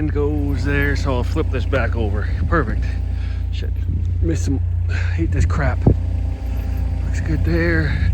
end goes there, so I'll flip this back over. Perfect. Shit, missed some, hate this crap. Looks good there.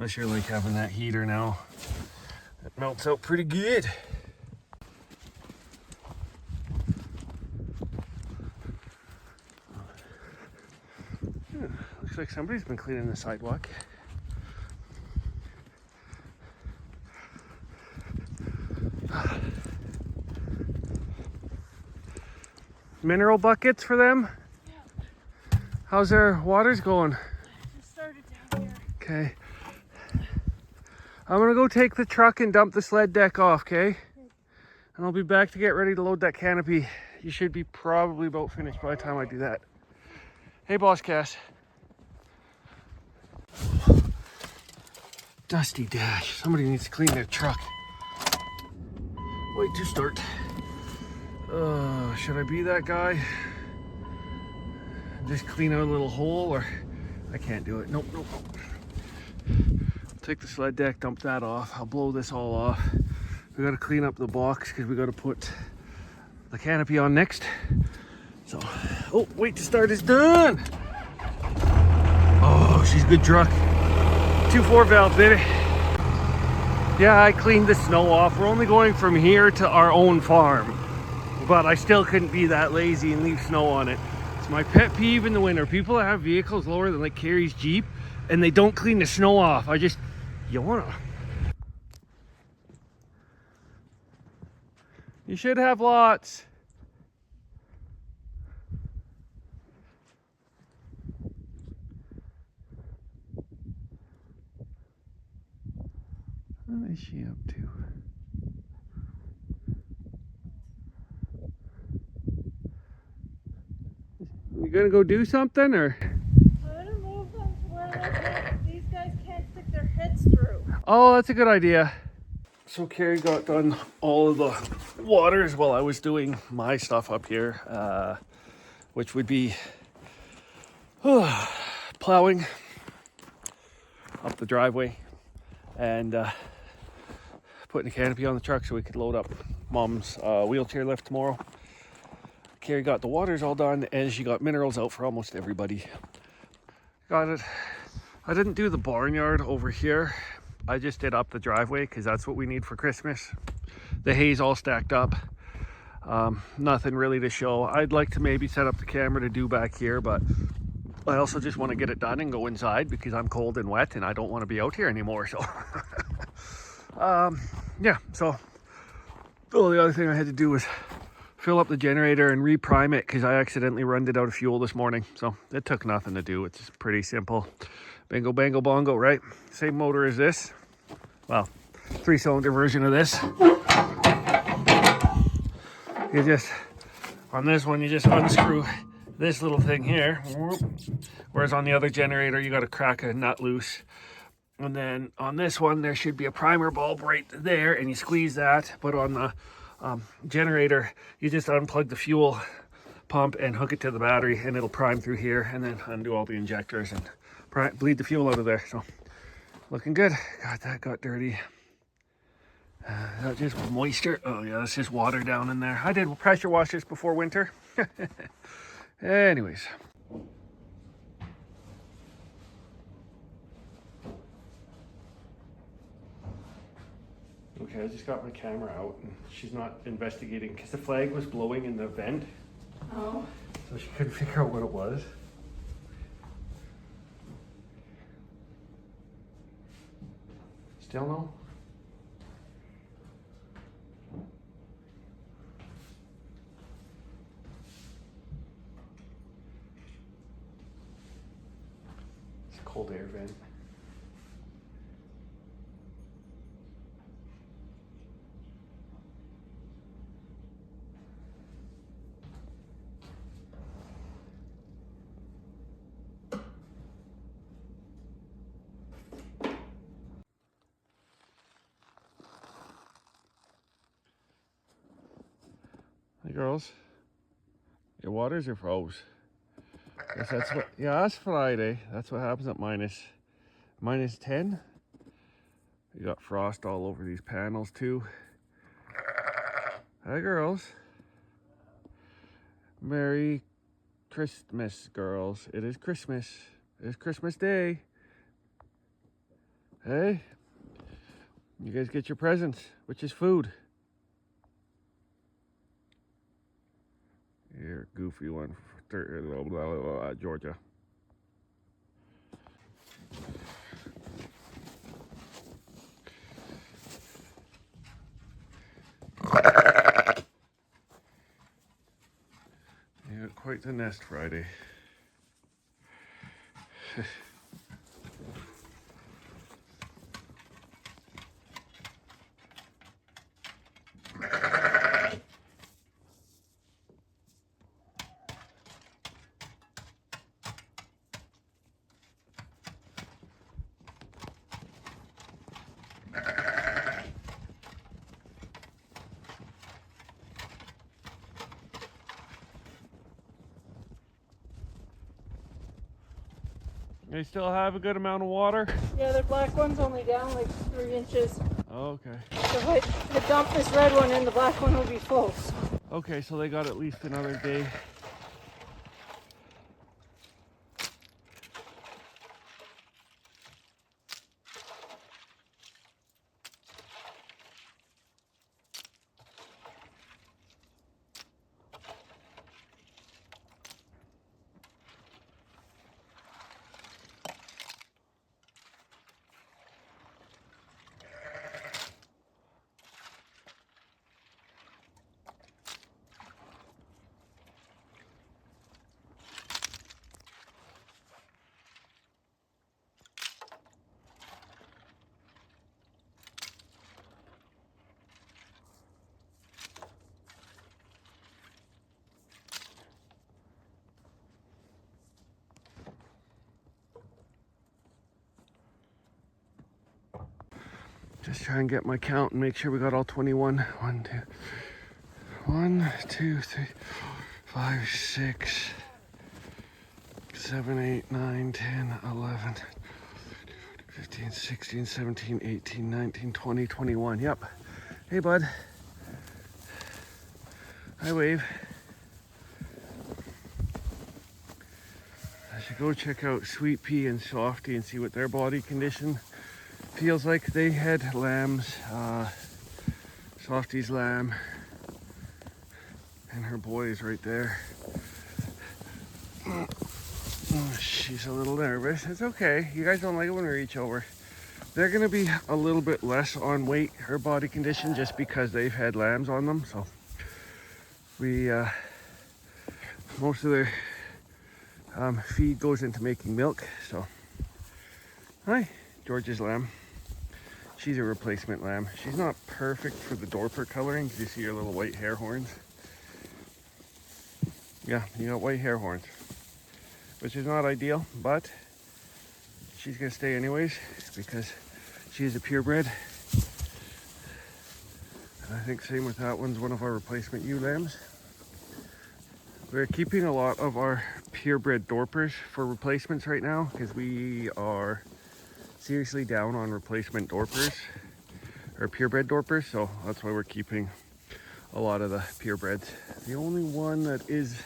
I sure like having that heater now. It melts out pretty good. Looks like somebody's been cleaning the sidewalk. Mineral buckets for them? Yeah. How's their waters going? I just started down here. Okay. I'm gonna go take the truck and dump the sled deck off, okay? And I'll be back to get ready to load that canopy. You should be probably about finished by the time I do that. Hey, Boss Cass. Dusty dash. Somebody needs to clean their truck. Wait to start. Should I be that guy? Just clean out a little hole, or I can't do it. Nope, nope, nope. Take the sled deck, dump that off. I'll blow this all off. We gotta clean up the box because we gotta put the canopy on next. So, oh, wait to start is done. Oh, she's a good truck. 2.4 valve, baby. Yeah, I cleaned the snow off. We're only going from here to our own farm, but I still couldn't be that lazy and leave snow on it. It's my pet peeve in the winter. People that have vehicles lower than like Carrie's Jeep and they don't clean the snow off. You wanna. You should have lots. What is she up to? You gonna go do something, or? I'm gonna move them to where these guys can't stick their heads through. Oh, that's a good idea. So Carrie got done all of the waters while I was doing my stuff up here, which would be plowing up the driveway and putting a canopy on the truck so we could load up Mom's wheelchair lift tomorrow. Carrie got the waters all done and she got minerals out for almost everybody. Got it. I didn't do the barnyard over here. I just did up the driveway because that's what we need for Christmas. The hay's all stacked up. Nothing really to show. I'd like to maybe set up the camera to do back here, but I also just want to get it done and go inside because I'm cold and wet and I don't want to be out here anymore. So yeah, so the other thing I had to do was fill up the generator and reprime it because I accidentally run it out of fuel this morning. So it took nothing to do. It's pretty simple. Bingo, bango, bongo, right? Same motor as this. Well, 3-cylinder version of this. You just, on this one, you just unscrew this little thing here. Whereas on the other generator, you got to crack a nut loose. And then on this one, there should be a primer bulb right there, and you squeeze that. But on the generator, you just unplug the fuel pump and hook it to the battery, and it'll prime through here, and then undo all the injectors and bleed the fuel out of there. So looking good. God, that got dirty. That just moisture. Oh yeah, that's just water down in there. I did pressure wash this before winter. Anyways. Okay, I just got my camera out and she's not investigating because the flag was blowing in the vent. Oh. So she couldn't figure out what it was. Still no? It's a cold air vent. Hey girls, your waters are froze. Guess that's what, yeah, that's Friday. That's what happens at minus 10. You got frost all over these panels too. Hi girls. Merry Christmas, girls. It is Christmas. It is Christmas Day. Hey, you guys get your presents, which is food. You're a goofy one, Georgia. right to Nest Friday. They still have a good amount of water? Yeah, the black one's only down like 3 inches. Oh, okay. So if I dump this red one in, the black one will be full. Okay, so they got at least another day. Just try and get my count and make sure we got all 21. 1, 2, 3, 4, 5, 6, 7, 8, 9, 10, 11, 15, 16, 17, 18, 19, 20, 21. Yep. Hey, bud. Hi, wave. I should go check out Sweet Pea and Softy and see what their body condition feels like. They had lambs, Softy's lamb, and her boy is right there. Oh, she's a little nervous. It's okay. You guys don't like it when we reach over. They're gonna be a little bit less on weight, her body condition, just because they've had lambs on them. So we, most of their feed goes into making milk. So, hi, George's lamb. She's a replacement lamb. She's not perfect for the Dorper coloring. You see her little white hair horns? Yeah, you got white hair horns, which is not ideal, but she's gonna stay anyways because she's a purebred. And I think same with that one's one of our replacement ewe lambs. We're keeping a lot of our purebred Dorpers for replacements right now because we are seriously down on replacement Dorpers, or purebred Dorpers, so that's why we're keeping a lot of the purebreds. The only one that is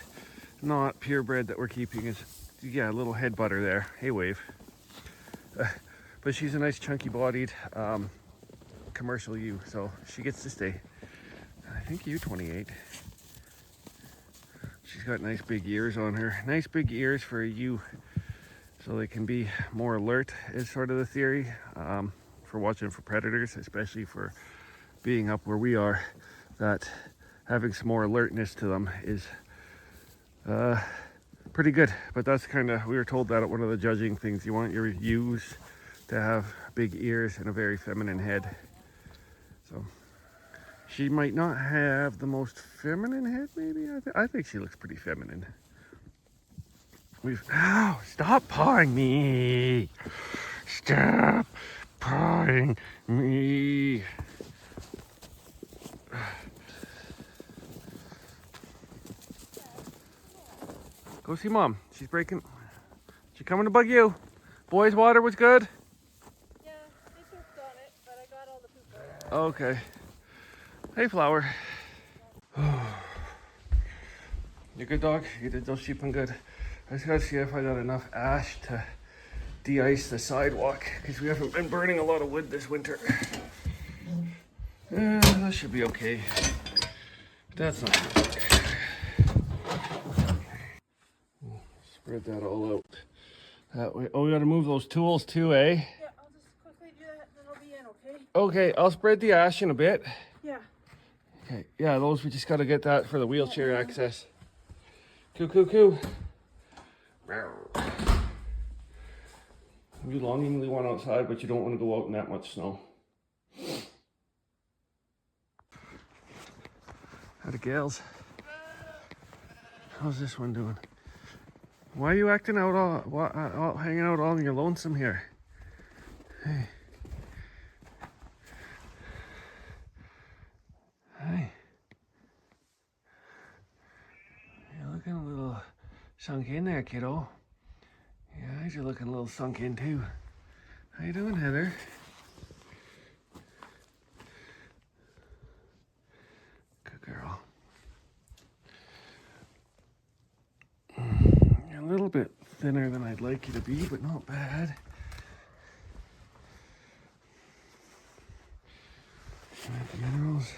not purebred that we're keeping is, yeah, a little head butter there. Hey, wave. But she's a nice chunky bodied commercial ewe, so she gets to stay. I think ewe 28. She's got nice big ears on her. Nice big ears for a ewe, so they can be more alert, is sort of the theory, for watching for predators, especially for being up where we are, that having some more alertness to them is pretty good. But that's kind of, we were told that at one of the judging things, you want your ewes to have big ears and a very feminine head. So she might not have the most feminine head, maybe. I think she looks pretty feminine. Ow, stop pawing me. Stop pawing me. Go see Mom. She's breaking. She coming to bug you. Boys' water was good? Yeah, they pooped on it, but I got all the poop out. Okay. Hey, Flower. You good, dog? You did those sheeping good. I just gotta see if I got enough ash to de-ice the sidewalk because we haven't been burning a lot of wood this winter. That should be okay. That's not good. Spread that all out that way. Oh, we gotta move those tools too, eh? Yeah, I'll just quickly do that, then I'll be in, okay? Okay, I'll spread the ash in a bit. Yeah. Okay, yeah, those, we just gotta get that for the wheelchair access. Coo, coo, coo. You longingly want outside, but you don't want to go out in that much snow. Howdy, gals. How's this one doing? Why are you acting out all hanging out all in your lonesome here? Hey. Hey. You're looking a little sunk in there, kiddo. Your eyes are looking a little sunk in too. How you doing, Heather? Good girl. You're a little bit thinner than I'd like you to be, but not bad. The minerals.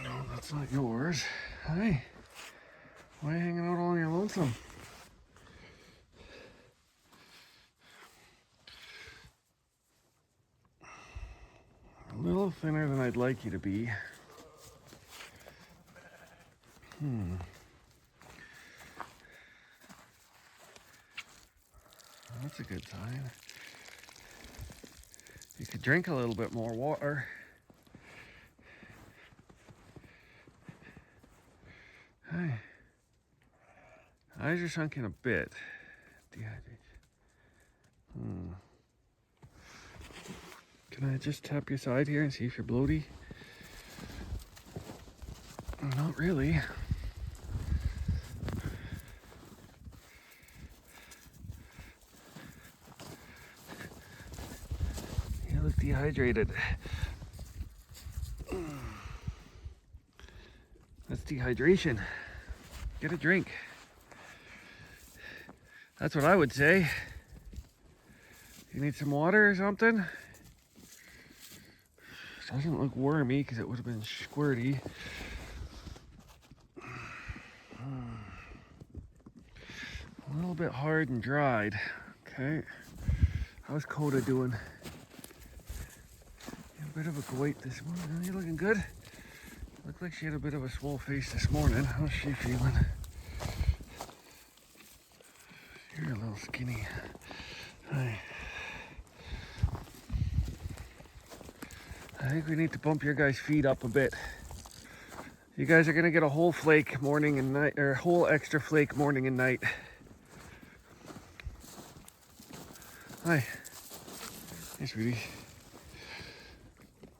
No, that's not yours. Hi. Why are you hanging out all on your lonesome? A little thinner than I'd like you to be. That's a good sign. You could drink a little bit more water. Hi. Eyes are sunken a bit. Dehydration. Can I just tap your side here and see if you're bloaty? Not really. You look dehydrated. That's dehydration. Get a drink. That's what I would say. You need some water or something? Doesn't look wormy because it would have been squirty. A little bit hard and dried. Okay. How's Coda doing? You have a bit of a goit this morning. You looking good? Looked like she had a bit of a swole face this morning. How's she feeling? You're a little skinny. Hi. I think we need to bump your guys' feet up a bit. You guys are gonna get a whole flake morning and night, or a whole extra flake morning and night. Hi. Hey, sweetie.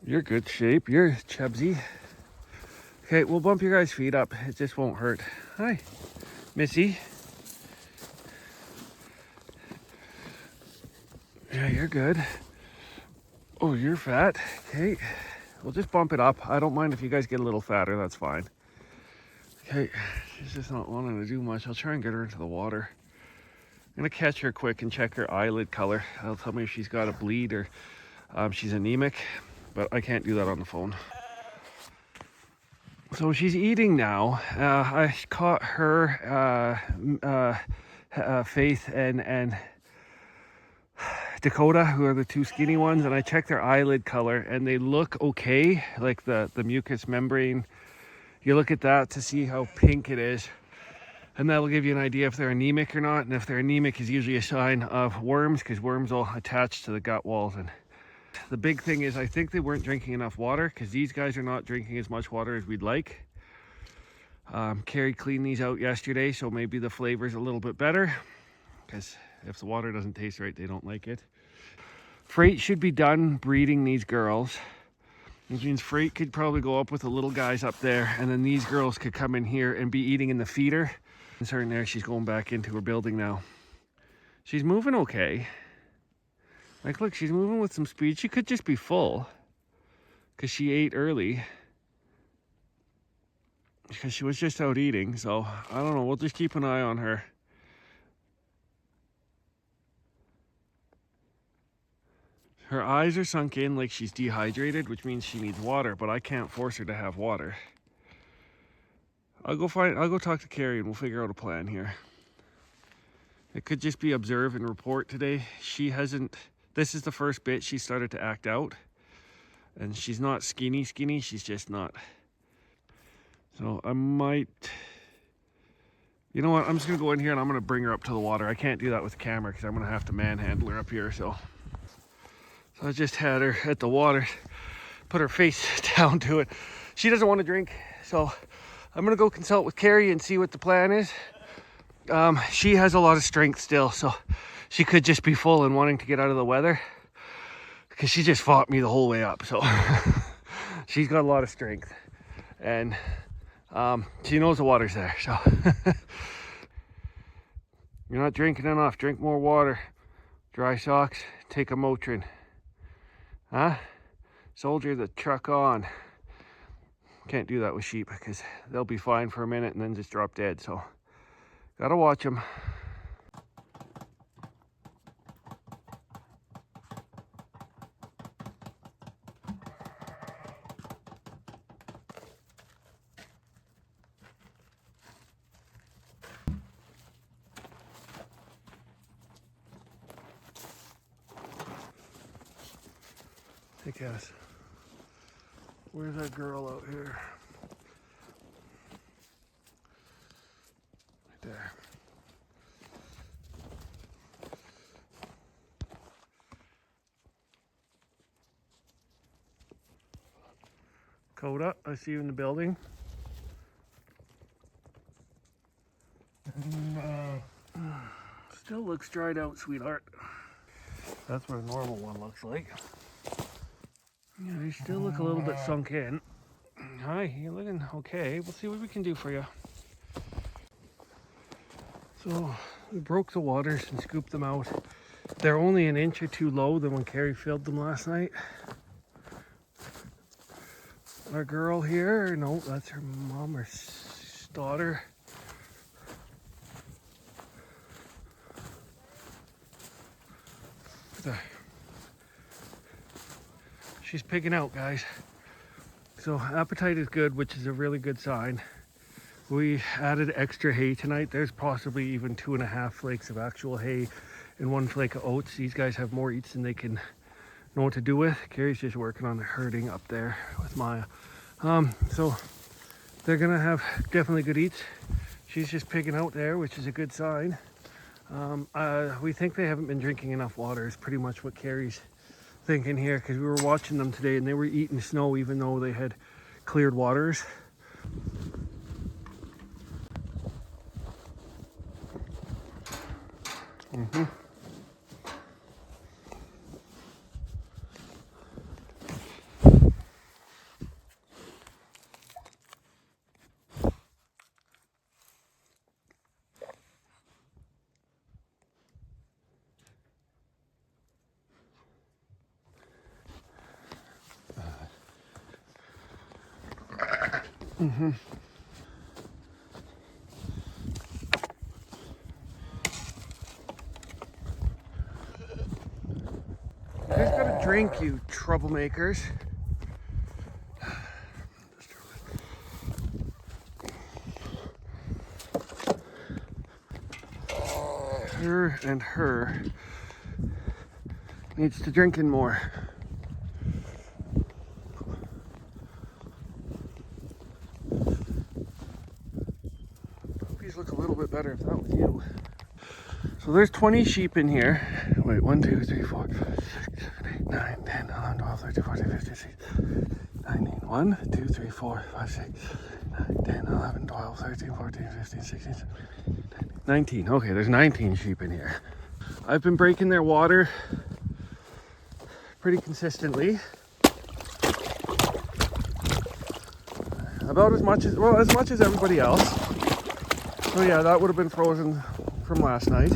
You're good shape. You're chubsy. Okay, we'll bump your guys' feet up. It just won't hurt. Hi, Missy. Yeah, you're good. Oh, you're fat. Okay, we'll just bump it up. I don't mind if you guys get a little fatter. That's fine. Okay, she's just not wanting to do much. I'll try and get her into the water. I'm gonna catch her quick and check her eyelid color. That'll tell me if she's got a bleed or she's anemic, but I can't do that on the phone. So she's eating now. I caught her, Faith and Dakota, who are the two skinny ones, and I checked their eyelid color and they look okay, like the mucous membrane. You look at that to see how pink it is, and that'll give you an idea if they're anemic or not. And if they're anemic is usually a sign of worms, because worms will attach to the gut walls. And the big thing is I think they weren't drinking enough water, because these guys are not drinking as much water as we'd like. Carrie cleaned these out yesterday, so maybe the flavor's a little bit better, because if the water doesn't taste right, they don't like it. Freight should be done breeding these girls, which means Freight could probably go up with the little guys up there, and then these girls could come in here and be eating in the feeder. And starting there, she's going back into her building now. She's moving okay. Like, look, she's moving with some speed. She could just be full, because she ate early, because she was just out eating. So I don't know, we'll just keep an eye on her. Her eyes are sunk in like she's dehydrated, which means she needs water, but I can't force her to have water. I'll go talk to Carrie and we'll figure out a plan here. It could just be observe and report today. This is the first bit she started to act out, and she's not skinny, she's just not. So I might You know what? I'm just gonna go in here and I'm gonna bring her up to the water. I can't do that with the camera because I'm gonna have to manhandle her up here. So I just had her at the water, put her face down to it. She doesn't want to drink, so I'm gonna go consult with Carrie and see what the plan is. She has a lot of strength still, so she could just be full and wanting to get out of the weather because she just fought me the whole way up. So she's got a lot of strength, and she knows the water's there. So you're not drinking enough. Drink more water. Dry socks. Take a Motrin. Huh? Soldier the truck on. Can't do that with sheep because they'll be fine for a minute and then just drop dead. So gotta watch them. Hey Cass, where's that girl out here? Right there. Coda, I see you in the building. Still looks dried out, sweetheart. That's what a normal one looks like. Yeah, they still look a little bit sunk in. Hi, you're looking okay. We'll see what we can do for you. So we broke the waters and scooped them out. They're only an inch or two low than when Carrie filled them last night. Our girl here, no, that's her mom or daughter. She's pigging out, guys. So appetite is good, which is a really good sign. We added extra hay tonight. There's possibly even 2.5 flakes of actual hay and 1 flake of oats. These guys have more eats than they can know what to do with. Carrie's just working on the herding up there with Maya. So they're gonna have definitely good eats. She's just pigging out there, which is a good sign. We think they haven't been drinking enough water is pretty much what Carrie's thinking here, because we were watching them today and they were eating snow even though they had cleared waters. You guys gotta drink, you troublemakers. Her and her needs to drink in more. These look a little bit better if that was you. So there's 20 sheep in here. Wait, 1, 2, 3, 4, 5, 6, 7, 8, 9, 10, 11, 12, 13, 14, 15, 16, 19. 1, 2, 3, 4, 5, 6, 9, 10, 11, 12, 13, 14, 15, 16, 17, 19. Okay, there's 19 sheep in here. I've been breaking their water pretty consistently. About as much as everybody else. So yeah, that would have been frozen from last night.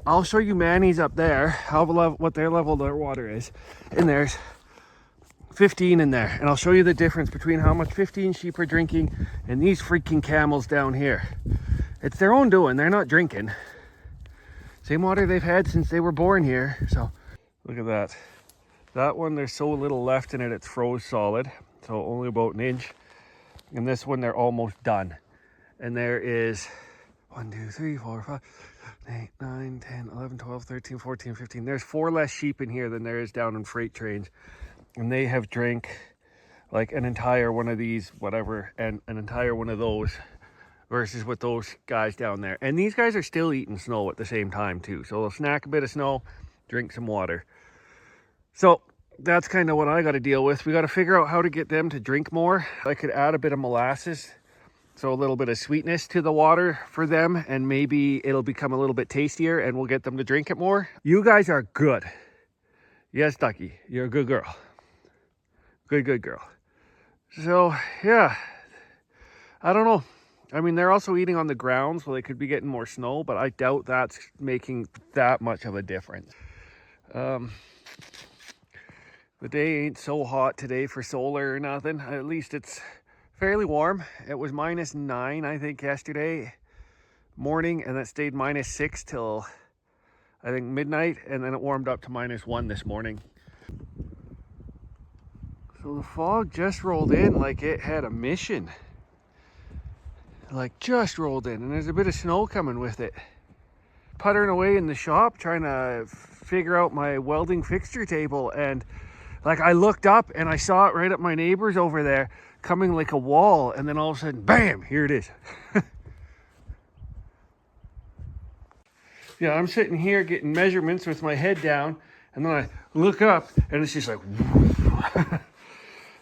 I'll show you Manny's up there, what their level of their water is. And there's 15 in there. And I'll show you the difference between how much 15 sheep are drinking and these freaking camels down here. It's their own doing, they're not drinking. Same water they've had since they were born here. So look at that. That one, there's so little left in it, it's froze solid. So only about an inch. And this one, they're almost done. And there is 1, 2, 3, 4, 5, 8, 9, 10, 11, 12, 13, 14, 15. There's 4 less sheep in here than there is down in freight trains. And they have drank like an entire one of these, whatever, and an entire one of those versus with those guys down there. And these guys are still eating snow at the same time too. So they'll snack a bit of snow, drink some water. So that's kind of what I got to deal with. We got to figure out how to get them to drink more. I could add a bit of molasses, so a little bit of sweetness to the water for them, and maybe it'll become a little bit tastier and we'll get them to drink it more. You guys are good. Yes, Ducky, you're a good girl. Good girl. So yeah, I don't know. I mean, they're also eating on the ground, so they could be getting more snow, but I doubt that's making that much of a difference. The day ain't so hot today for solar or nothing. At least it's fairly warm. It was -9, I think, yesterday morning, and it stayed -6 till I think midnight, and then it warmed up to -1 this morning. So the fog just rolled in like it had a mission. Like just rolled in, and there's a bit of snow coming with it. Puttering away in the shop trying to figure out my welding fixture table, and like I looked up and I saw it right at my neighbor's over there coming like a wall, and then all of a sudden, bam, here it is. Yeah, I'm sitting here getting measurements with my head down, and then I look up and it's just like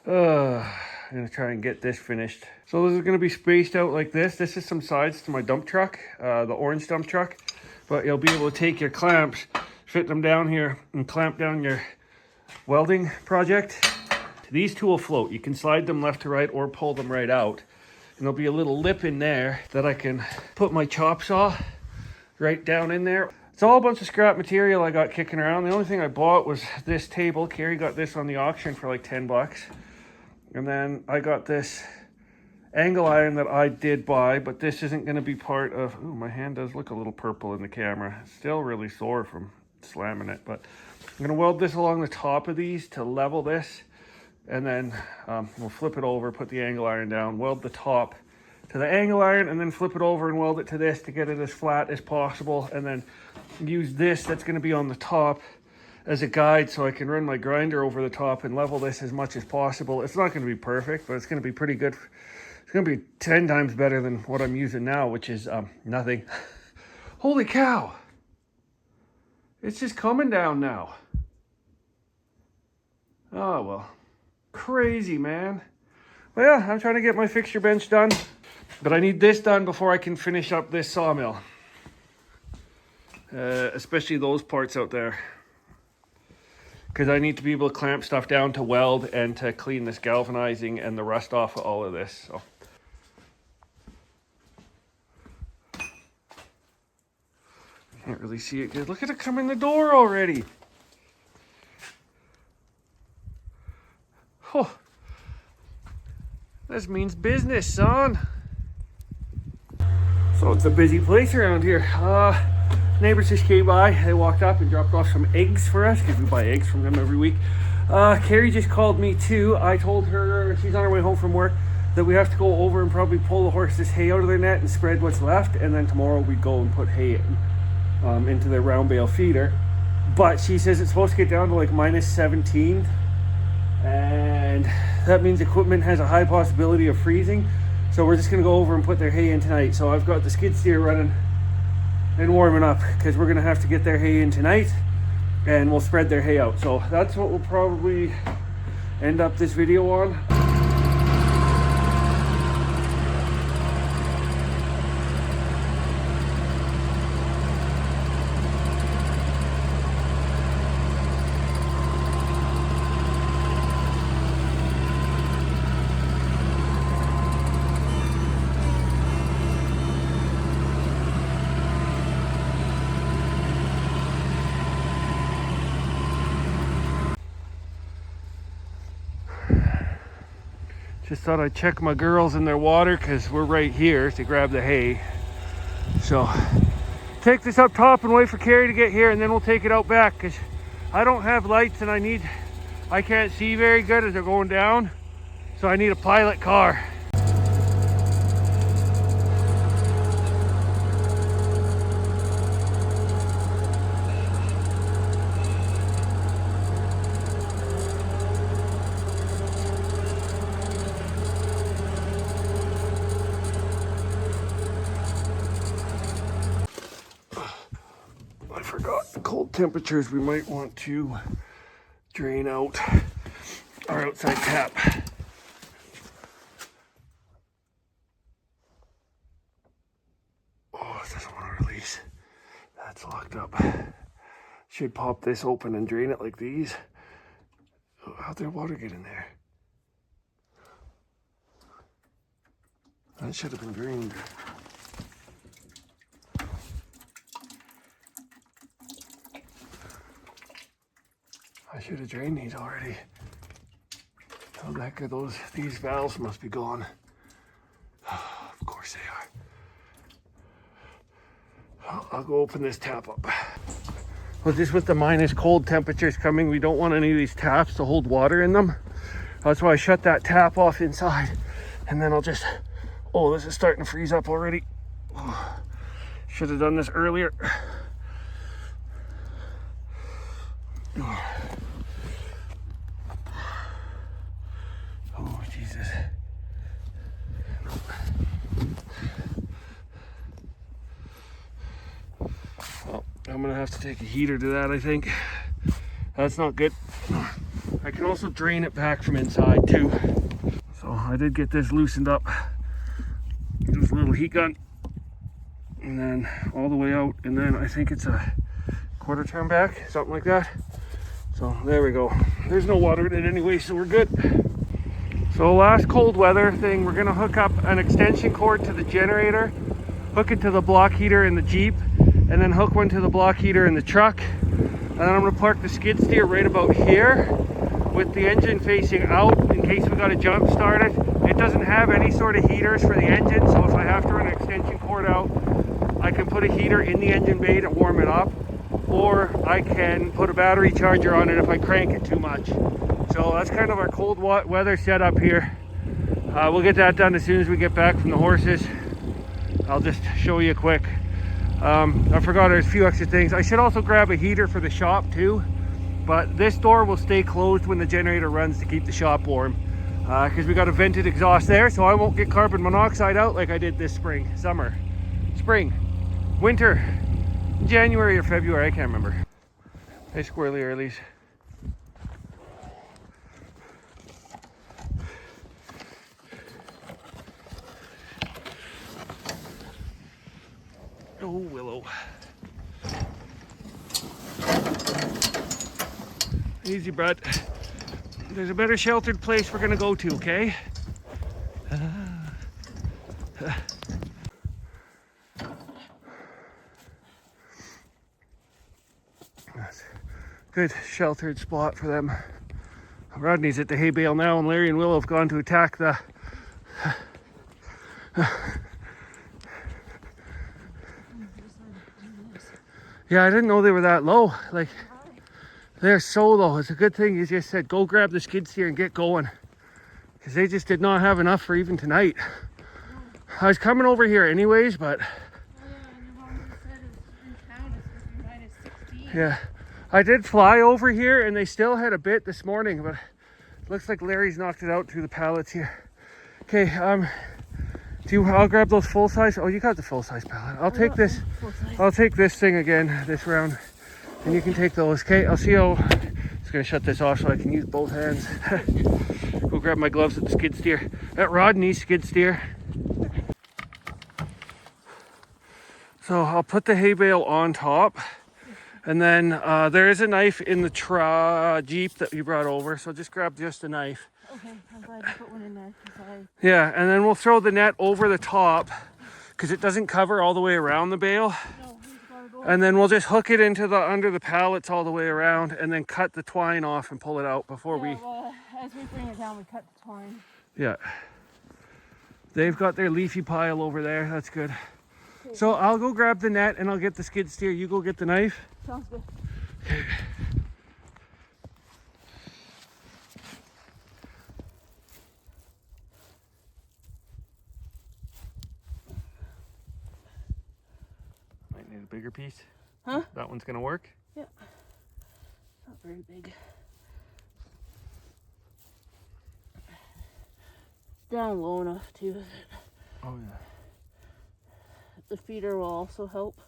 I'm gonna try and get this finished. So this is gonna be spaced out like this. This is some sides to my dump truck, the orange dump truck, but you'll be able to take your clamps, fit them down here, and clamp down your welding project. These two will float. You can slide them left to right or pull them right out, and there'll be a little lip in there that I can put my chop saw right down in there. It's all a bunch of scrap material I got kicking around. The only thing I bought was this table. Carrie got this on the auction for like 10 bucks. And then I got this angle iron that I did buy, but this isn't going to be part of... Ooh, my hand does look a little purple in the camera. It's still really sore from slamming it, but I'm going to weld this along the top of these to level this, and then we'll flip it over, put the angle iron down, weld the top to the angle iron, and then flip it over and weld it to this to get it as flat as possible, and then use this that's going to be on the top as a guide so I can run my grinder over the top and level this as much as possible. It's not going to be perfect, but it's going to be pretty good. It's going to be 10 times better than what I'm using now, which is nothing. Holy cow! It's just coming down now. Oh, well. Crazy, man. Well, yeah, I'm trying to get my fixture bench done, but I need this done before I can finish up this sawmill. Especially those parts out there, because I need to be able to clamp stuff down to weld and to clean this galvanizing and the rust off of all of this. So can't really see it good. Look at it come in the door already. Oh, this means business, son. So it's a busy place around here. Neighbors just came by. They walked up and dropped off some eggs for us because we buy eggs from them every week. Carrie just called me too. I told her, she's on her way home from work, that we have to go over and probably pull the horses' hay out of their net and spread what's left, and then tomorrow we go and put hay into their round bale feeder. But she says it's supposed to get down to like -17, and that means equipment has a high possibility of freezing. So we're just gonna go over and put their hay in tonight. So I've got the skid steer running and warming up because we're gonna have to get their hay in tonight, and we'll spread their hay out. So that's what we'll probably end up this video on. Just thought I'd check my girls in their water because we're right here to grab the hay. So take this up top and wait for Carrie to get here, and then we'll take it out back because I don't have lights and I can't see very good as they're going down. So I need a pilot car. temperatures, we might want to drain out our outside tap. Oh, it doesn't want to release. That's locked up. Should pop this open and drain it like these. Oh, how'd their water get in there? That should have been drained. I should have drained these already. How the heck are these valves must be gone. Of course they are. I'll go open this tap up. Well, just with the minus cold temperatures coming, we don't want any of these taps to hold water in them. That's why I shut that tap off inside. And then I'll just, oh, this is starting to freeze up already. Oh, should have done this earlier. Oh, Jesus. Well, I'm gonna have to take a heater to that, I think. That's not good. I can also drain it back from inside too. So I did get this loosened up. Just a little heat gun. And then all the way out. And then I think it's a quarter turn back, something like that. So there we go. There's no water in it anyway, so we're good. So last cold weather thing, we're gonna hook up an extension cord to the generator, hook it to the block heater in the Jeep, and then hook one to the block heater in the truck. And then I'm gonna park the skid steer right about here with the engine facing out in case we gotta jump start it. It doesn't have any sort of heaters for the engine, so if I have to run an extension cord out, I can put a heater in the engine bay to warm it up, or I can put a battery charger on it if I crank it too much. So that's kind of our cold weather setup here. We'll get that done as soon as we get back from the horses. I'll just show you quick. I forgot there's a few extra things. I should also grab a heater for the shop too, but this door will stay closed when the generator runs to keep the shop warm, because we got a vented exhaust there, so I won't get carbon monoxide out like I did this spring, winter, January or February, I can't remember. Hey, squirrely earlies. Oh, Willow. Easy, bud. There's a better sheltered place we're gonna go to, okay? That's a good sheltered spot for them. Rodney's at the hay bale now, and Larry and Willow have gone to attack the... Yeah, I didn't know they were that low. Like, they're so low. It's a good thing you just said, go grab the skid steer and get going. Because they just did not have enough for even tonight. I was coming over here anyways, but... Yeah, I did fly over here and they still had a bit this morning, but it looks like Larry's knocked it out through the pallets here. Okay, I'll grab those full size. Oh, you got the full size pallet. I'll take this. I'll take this thing again this round, and you can take those. Okay, I'll see you. Just gonna shut this off so I can use both hands. Go grab my gloves at the skid steer. At Rodney's skid steer. So I'll put the hay bale on top, and then there is a knife in the Jeep that you brought over. So just grab just a knife. Okay, I'm glad you put one in there. Yeah, and then we'll throw the net over the top because it doesn't cover all the way around the bale. No, go. And then we'll just hook it into the under the pallets all the way around, and then cut the twine off and pull it out before we. Well, as we bring it down, we cut the twine. Yeah. They've got their leafy pile over there. That's good. Okay. So I'll go grab the net and I'll get the skid steer. You go get the knife. Sounds good. Okay. Need a bigger piece? Huh? That one's gonna work? Yeah. Not very big. It's down low enough too, is it? Oh yeah. The feeder will also help.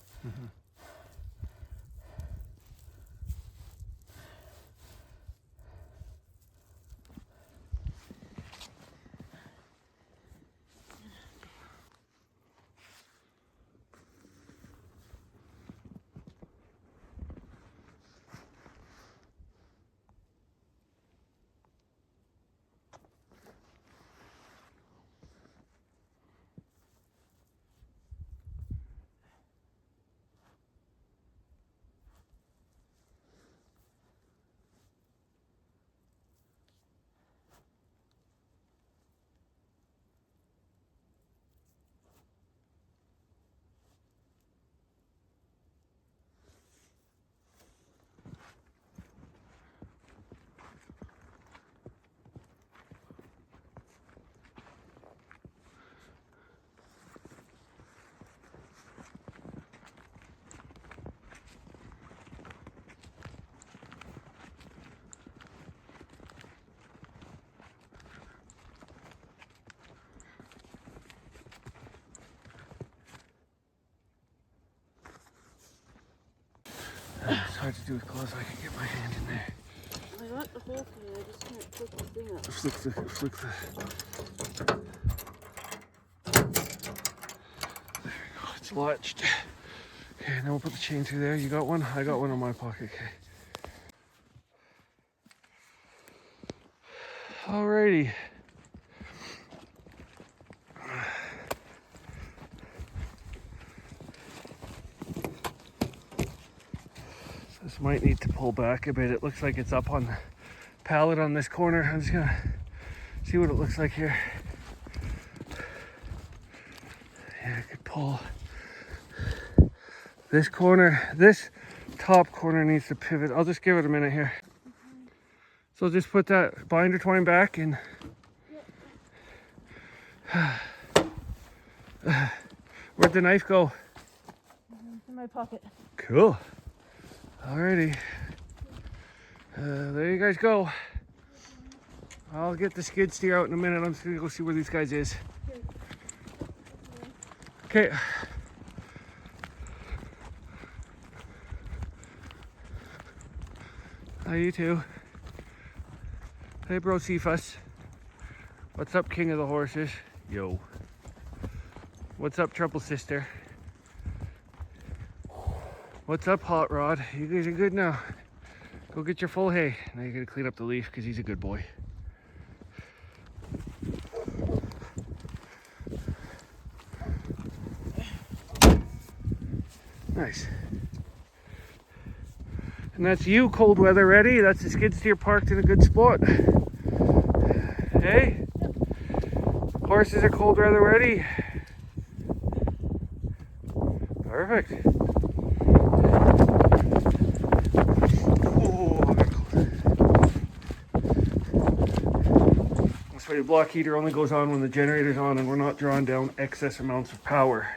Hard to do with gloves. I can get my hand in there. I got the whole thing, I just can't flip the thing up. Flick the. There we go. It's latched. Okay, now we'll put the chain through there. You got one? I got one in my pocket. Okay. Alrighty. This might need to pull back a bit. It looks like it's up on the pallet on this corner. I'm just gonna see what it looks like here. Yeah, I could pull this corner. This top corner needs to pivot. I'll just give it a minute here. So just put that binder twine back and where'd the knife go? In my pocket. Cool. Alrighty. There you guys go. I'll get the skid steer out in a minute. I'm just gonna go see where these guys is. Okay. Hi, you two. Hey, bro, Cephas. What's up, king of the horses? Yo. What's up, triple sister? What's up, hot rod? You guys are good now. Go get your full hay. Now you gotta clean up the leaf because he's a good boy. Nice. And that's you, cold weather ready. That's the skid steer parked in a good spot. Hey? Horses are cold weather ready. Perfect. Oh, that's why the block heater only goes on when the generator's on and we're not drawing down excess amounts of power.